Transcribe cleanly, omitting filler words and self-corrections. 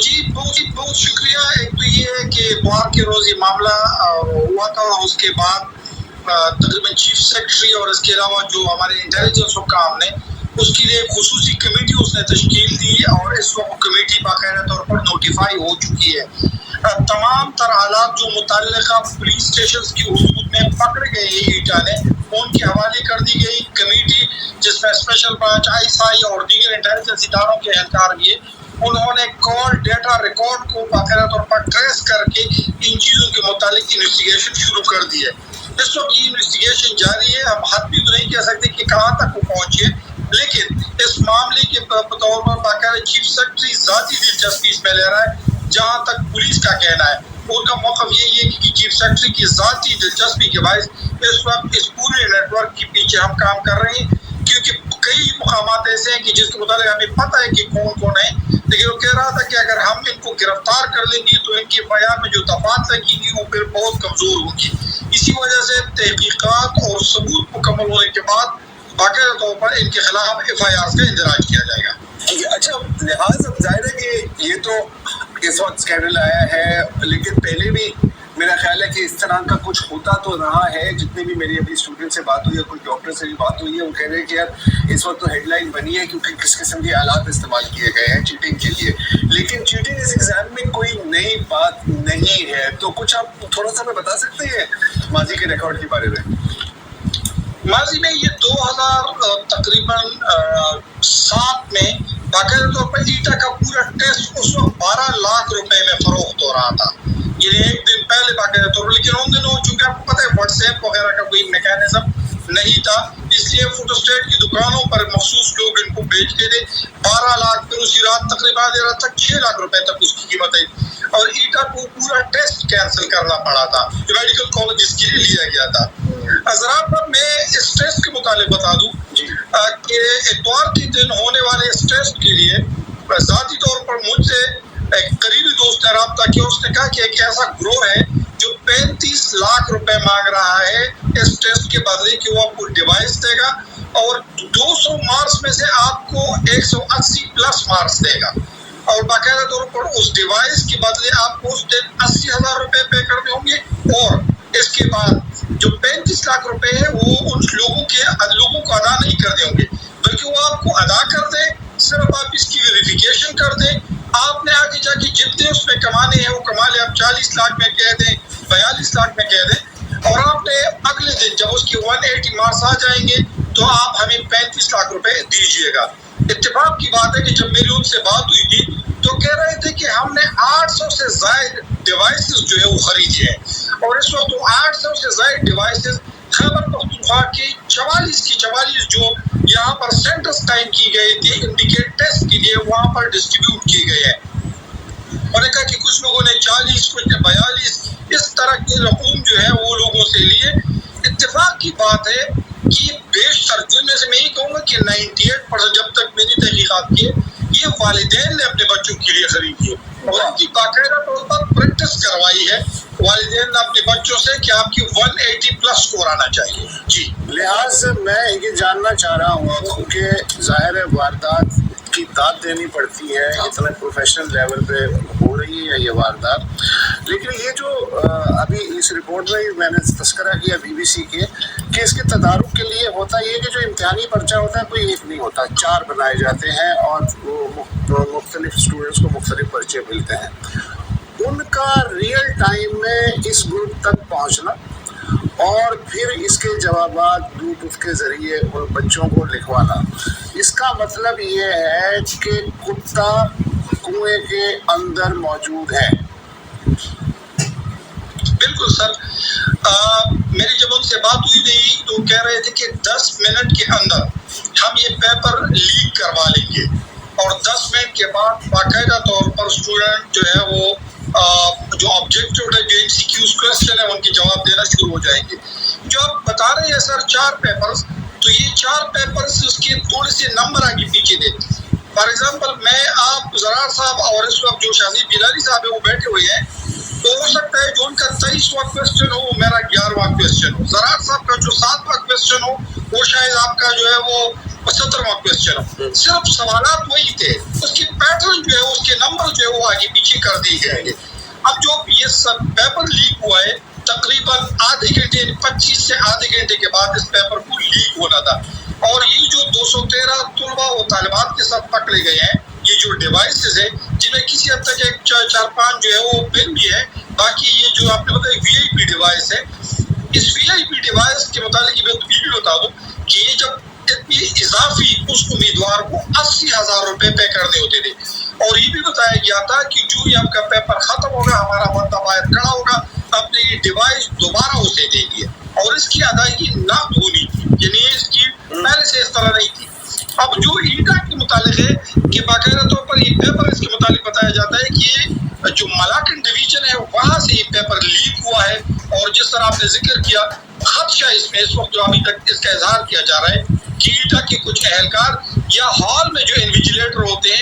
جی بہت شکریہ. ایک تو یہ ہے کہ اتوار کے روز یہ معاملہ ہوا تھا، اس کے بعد تقریباً چیف سیکرٹری اور اس کے علاوہ جو ہمارے انٹیلیجنس حکام نے اس کے لیے خصوصی کمیٹی اس نے تشکیل دی، اور اس وقت کمیٹی باقاعدہ طور پر نوٹیفائی ہو چکی ہے. تمام تر آلات جو متعلقہ پولیس اسٹیشنز کی حدود میں پکڑ گئے ایٹا نے ان کے حوالے کر دی گئی. کمیٹی جس میں اسپیشل برانچ ISI اور دیگر انٹیلیجنس اداروں کے اہلکار بھی ہیں، انہوں نے کال ڈیٹا ریکارڈ کو باقاعدہ طور پر ٹریس کر کے ان چیزوں کے متعلق انویسٹیگیشن شروع کر دی ہے. اس وقت یہ انویسٹیگیشن جاری ہے. ہم حد بھی تو نہیں کہہ سکتے کہ کہاں تک وہ پہنچے، لیکن اس معاملے کے طور پر باقاعدہ چیف سیکرٹری ذاتی دلچسپی اس میں لے رہا ہے. جہاں تک پولیس کا کہنا ہے، ان کا موقف یہی ہے کہ چیف سیکرٹری کی ذاتی دلچسپی کے باعث اس وقت اس پورے نیٹ ورک کے پیچھے ہم کام کر رہے ہیں، کیونکہ کئی مقامات ایسے ہیں کہ جس کے متعلق ہمیں پتہ ہے کہ کون کون ہے، لیکن وہ کہہ رہا تھا کہ اگر ہم ان کو گرفتار کر لیں گے تو ان کی FIR میں جو دفعات لگیں گی وہ پھر بہت کمزور ہوگی. اسی وجہ سے تحقیقات اور ثبوت مکمل ہونے کے بعد باقاعدہ طور پر ان کے خلاف FIR کا اندراج کیا جائے گا. اچھا لحاظ اب ظاہر ہے کہ یہ تو اس وقت اسکینڈل آیا ہے، لیکن پہلے بھی میرا خیال ہے کہ اس طرح کا کچھ ہوتا تو رہا ہے. جتنے بھی میری ابھی اسٹوڈنٹ سے بات ہوئی ہے، کوئی ڈاکٹر سے بھی بات ہوئی ہے، وہ کہہ رہے ہیں کہ یار اس وقت تو ہیڈ لائن بنی ہے کیونکہ کس قسم کے آلات استعمال کیے گئے ہیں چیٹنگ کے لیے، لیکن چیٹنگ اس ایگزام میں کوئی نئی بات نہیں ہے. تو کچھ آپ تھوڑا سا ہمیں بتا سکتے ہیں ماضی کے ریکارڈ کے بارے میں؟ ماضی میں یہ 2007 میں باقاعدہ طور پر ایٹا کا پورا ٹیسٹ اس وقت 12 لاکھ روپے میں فروخت ہو رہا تھا. یہ ایک دن پہلے باقاعدہ طور پر، لیکن ان دنوں چونکہ آپ کو پتہ ہے واٹس ایپ وغیرہ کا کوئی میکینزم نہیں تھا، اس لیے فوٹو اسٹیٹ کی دکانوں پر مخصوص لوگ ان کو بیچتے تھے. 12 لاکھ، پھر اسی رات تقریباً دیر رات تک 6 لاکھ روپے تک اس کی قیمت ہے. اور ایٹا کو پورا ٹیسٹ کینسل کرنا پڑا تھا جو میڈیکل کالج اس کے لیے لیا گیا تھا. ذرا میں اس ٹیسٹ کے متعلق بتا دوں کہ اتوار کے دن ہونے والے اس ٹیسٹ کے لیے ذاتی طور پر مجھ سے ایک قریبی دوست نے رابطہ کیا. اس نے کہا کہ ایک ایسا گروہ ہے جو 35 لاکھ روپے مانگ رہا ہے اس ٹیسٹ کے بدلے کہ وہ آپ کو ڈیوائس دے گا اور 200 مارکس میں سے آپ کو 180 پلس مارکس دے گا، اور باقاعدہ طور پر اس ڈیوائس کے بدلے آپ کو اس دن 80,000 روپے پے کرنے ہوں گے. اور اس کے بعد جو 35 لاکھ روپے ہے وہ ان لوگوں کو ادا نہیں کرنے ہوں گے، بلکہ وہ آپ کو ادا کر دیں، صرف آپ اس کی ویریفیکیشن کر دیں. آپ نے آگے جا کے جتنے اس میں کمانے ہیں وہ کما لیں. آپ 40 لاکھ میں کہہ دیں، 42 لاکھ میں کہہ دیں، اور آپ نے اگلے دن جب اس کی 180 مارکس آ جائیں گے تو آپ ہمیں 35 لاکھ روپے دیجیے گا. اتفاق کی بات ہے کہ جب میری ان سے بات ہوئی تھی تو کہہ رہے تھے کہ ہم نے 800 سے زائد ڈیوائسز جو ہے وہ خریدے ہیں، اور اس وقت وہ 800 سے زائد ڈیوائسز خیبر پختونخوا کے 44 جو یہاں پر سینٹرز قائم کی گئی تھی انڈیکیٹ ٹیسٹ کے لیے، وہاں پر ڈسٹریبیوٹ کی گئی ہے. اور نے کہا کہ کچھ لوگوں نے 40، کچھ نے 42، اس طرح کے رقوم جو ہے وہ لوگوں سے لیے. اتفاق کی بات ہے کہ بیشتر جن میں سے میں یہ کہوں گا کہ 98% جب تک میری تحقیقات کی یہ والدین نے اپنے بچوں کے لیے خریدی ہے اور ان کی باقاعدہ طور پر پریکٹس کروائی ہے والدین نے اپنے بچوں سے کہ آپ کی 180 پلس اسکور آنا چاہیے. جی لحاظ میں یہ جاننا چاہ رہا ہوں کہ ظاہر ہے واردات کی داد دینی پڑتی ہے، اتنا پروفیشنل لیول پہ ہو رہی ہے یہ واردات، لیکن یہ جو ابھی اس رپورٹ میں نے تذکرہ کیا BBC کے کہ اس کے تدارک کے لیے ہوتا یہ کہ جو امتحانی پرچہ ہوتا ہے کوئی ایک نہیں ہوتا، 4 بنائے جاتے ہیں اور وہ مختلف اسٹوڈنٹس کو مختلف پرچے ملتے ہیں. ان کا ریئل ٹائم میں اس گروپ تک پہنچنا اور پھر اس کے جوابات بلوٹوتھ کے ذریعے ان بچوں کو لکھوانا، اس کا مطلب یہ ہے کہ کتا کنویں کے اندر موجود ہے. بالکل سر، میری جب ان سے بات ہوئی تھی تو کہہ رہے تھے کہ 10 منٹ کے اندر ہم یہ پیپر لیک کروا لیں گے اور 10 منٹ کے بعد باقاعدہ طور پر اسٹوڈنٹ جو ہے وہ جو آبجیکٹیو ہے، جو MCQs کوشچن ہے، ان کے جواب دینا شروع ہو جائیں گے. جو آپ بتا رہے ہیں سر 4 پیپرز، تو یہ 4 پیپرز اس کے تھوڑے سے نمبر آگے پیچھے دے. فار ایگزامپل میں آپ زرار صاحب اور اس وقت جو شاہزی بلاری صاحب ہے وہ بیٹھے ہوئے ہیں، تو ہو سکتا ہے جو ان کا 23واں کویسچن ہو وہ میرا 11واں کویسچن ہو، زرار صاحب کا جو 7واں کویسچن ہو وہ شاید آپ کا جو ہے وہ 75واں کوشچن ہو، صرف سوالات وہی تھے، اس کی پیٹرن جو ہے اس کے نمبر جو ہے وہ آگے پیچھے کر دیے گئے ہیں۔ اب جو یہ سب پیپر لیک ہوا ہے تقریباً آدھے گھنٹے 25 سے آدھے گھنٹے کے بعد اس پیپر کو لیک ہونا تھا، اور یہ جو 213 طلباء و طالبات کے ساتھ پکڑے گئے ہیں، یہ جو ڈیوائسز ہیں جن میں کسی حد تک ایک 4-5 جو ہے وہ پن بھی ہے، باقی یہ جو آپ نے بتایا وی آئی پی ڈیوائس ہے، اس وی آئی پی ڈیوائس کے متعلق یہ بھی بتا دوں کہ یہ جب اتنی اضافی اس امیدوار کو 80,000 روپے پے کرنے ہوتے تھے، اور یہ بھی بتایا گیا تھا کہ جو ہی آپ کا پیپر ختم ہوگا ہمارا بندہ باہر کھڑا ہوگا اپنے یہ ڈیوائس دوبارہ اسے دے گی، اور اس کی ادائیگی نقد ہونی تھی، یعنی اس کی پہلے سے اس طرح نہیں تھی۔ اب جو ایٹا کے متعلق ہے کہ باقاعدہ طور پر یہ پیپر اس کے متعلق بتایا جاتا ہے کہ یہ جو ملاکنڈ ڈویژن ہے وہاں سے یہ پیپر لیک ہوا ہے، اور جس طرح آپ نے ذکر کیا خدشہ اس میں اس وقت جو ابھی تک اس کا اظہار کیا جا رہا ہے کہ ایٹا کے کچھ اہلکار یا ہال میں جو انویجیلیٹر ہوتے ہیں